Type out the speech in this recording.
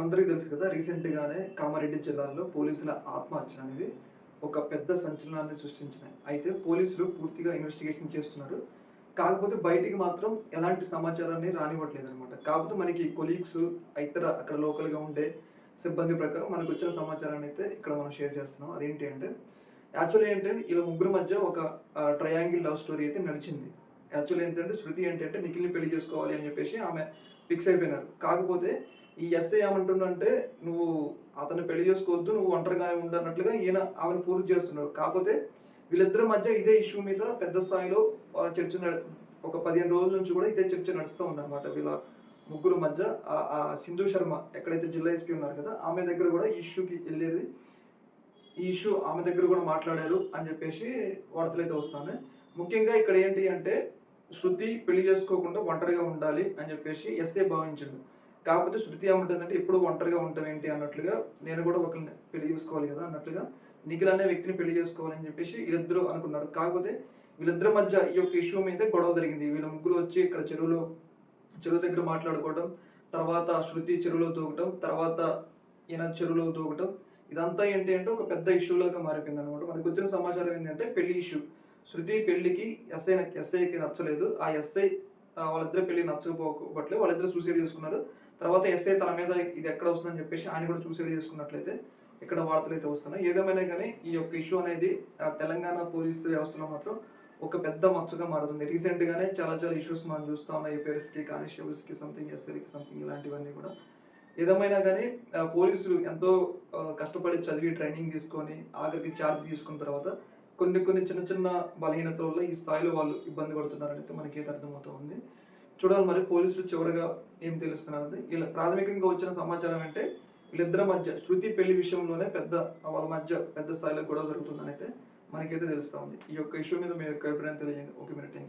మనందరికీ తెలుసు కదా! రీసెంట్‌గానే కామారెడ్డి జిల్లాలో పోలీసుల ఆత్మహత్యలనేవి ఒక పెద్ద సంచలనాన్ని సృష్టించినాయి. అయితే పోలీసులు పూర్తిగా ఇన్వెస్టిగేషన్ చేస్తున్నారు. కాకపోతే బయటికి మాత్రం ఎలాంటి సమాచారాన్ని రానివ్వట్లేదనమాట. కాకపోతే మనకి కొలీగ్స్ ఇతర అక్కడ లోకల్‌గా ఉండే సిబ్బంది ప్రకారం మనకొచ్చిన సమాచారాన్నయితే ఇక్కడ మనం షేర్ చేస్తున్నాం. అదేంటి అంటే యాక్చువల్లీ ఏంటంటే ఈళ్ళ ముగ్గురి మధ్య ఒక ట్రయాంగిల్ లవ్ స్టోరీ అయితే నడిచింది. యాక్చువల్లీ ఏంటంటే శృతి ఏంటంటే నిఖిల్‌ని పెళ్లి చేసుకోవాలి అని చెప్పేసి ఆమె ఫిక్స్ అయిపోయినారు. కాకపోతే ఈ ఎస్ఐ ఏమంటుండంటే, "నువ్వు అతన్ని పెళ్లి చేసుకోవద్దు. నువ్వు ఒంటరిగానే ఉండు" అన్నట్లుగా ఈయన ఆమెను ఫోర్స్ చేస్తున్నాడు. కాపోతే వీళ్ళిద్దరి మధ్య ఇదే ఇష్యూ మీద పెద్ద స్థాయిలో చర్చ ఒక 15 రోజుల నుంచి కూడా ఇదే చర్చ నడుస్తా ఉందన్నమాట. వీళ్ళ ముగ్గురు మధ్య సింధు శర్మ ఎక్కడైతే జిల్లా ఎస్పీ ఉన్నారు కదా! ఆమె దగ్గర కూడా ఈ ఇష్యూకి ఎళ్ళేది. ఈ ఇష్యూ ఆమె దగ్గర కూడా మాట్లాడారు అని చెప్పేసి వార్తలైతే వస్తున్నాయి. ముఖ్యంగా ఇక్కడ ఏంటి అంటే, శృతి పెళ్లి చేసుకోకుండా ఒంటరిగా ఉండాలి అని చెప్పేసి ఎస్ఐ భావించిండు. కాకపోతే శృతి ఏమంటుందంటే, ఎప్పుడు ఒంటరిగా ఉంటావేంటి అన్నట్లుగా, నేను కూడా ఒకళ్ళని పెళ్లి చేసుకోవాలి కదా అన్నట్లుగా, నిఖిల్ అనే వ్యక్తిని పెళ్లి చేసుకోవాలని చెప్పేసి వీళ్ళిద్దరూ అనుకున్నారు. కాకపోతే వీళ్ళిద్దరి మధ్య ఈ యొక్క ఇష్యూ మీదే గొడవ జరిగింది. వీళ్ళ ముగ్గురు వచ్చి ఇక్కడ చెరువు దగ్గర మాట్లాడుకోవడం, తర్వాత శృతి చెరువులో దూకటం, తర్వాత ఈయన చెరువులో దూకటం. ఇదంతా ఏంటి అంటే ఒక పెద్ద ఇష్యూలాగా మారిపోయిందనమాట. మనకొచ్చిన సమాచారం ఏంటంటే పెళ్లి ఇష్యూ. శృతి పెళ్లికి ఎస్ఐకి నచ్చలేదు. ఆ ఎస్ఐ వాళ్ళిద్దరి పెళ్లి నచ్చకపోబట్లే వాళ్ళిద్దరూ సూసైడ్ చేసుకున్నారు. తర్వాత ఎస్ఐ తన మీద ఇది ఎక్కడ వస్తుందని చెప్పేసి ఆయన కూడా సూసైడ్ చేసుకున్నట్లయితే ఇక్కడ వార్తలైతే వస్తున్నాయి. ఏదేమైనా గానీ ఈ యొక్క ఇష్యూ అనేది తెలంగాణ పోలీసు వ్యవస్థలో మాత్రం ఒక పెద్ద మచ్చగా మారుతుంది. రీసెంట్‌గానే చాలా చాలా ఇష్యూస్ మనం చూస్తా ఉన్నాం. ఎఫైర్స్‌కి, కానిస్టేబుల్స్‌కి సంథింగ్, ఎస్ఐలకి సంథింగ్ ఇలాంటివన్నీ కూడా. ఏదేమైనా గానీ పోలీసులు ఎంతో కష్టపడి చదివి ట్రైనింగ్ తీసుకొని, ఆఖరికి చార్జ్ తీసుకున్న తర్వాత కొన్ని కొన్ని చిన్న చిన్న బలహీనతల వల్ల ఈ స్థాయిలో వాళ్ళు ఇబ్బంది పడుతున్నారనైతే మనకైతే అర్థమవుతా ఉంది. చూడాలి మరి పోలీసులు చివరగా ఏం తెలుస్తున్నారనేది. ఇలా ప్రాథమికంగా వచ్చిన సమాచారం అంటే వీళ్ళిద్దరి మధ్య శృతి పెళ్లి విషయంలోనే వాళ్ళ మధ్య పెద్ద స్థాయిలో గొడవ జరుగుతుందనైతే మనకైతే తెలుస్తా ఉంది. ఈ యొక్క ఇష్యూ మీద మీ యొక్క అభిప్రాయం తెలియజేయండి. ఓకే. మరి థాంక్యూ.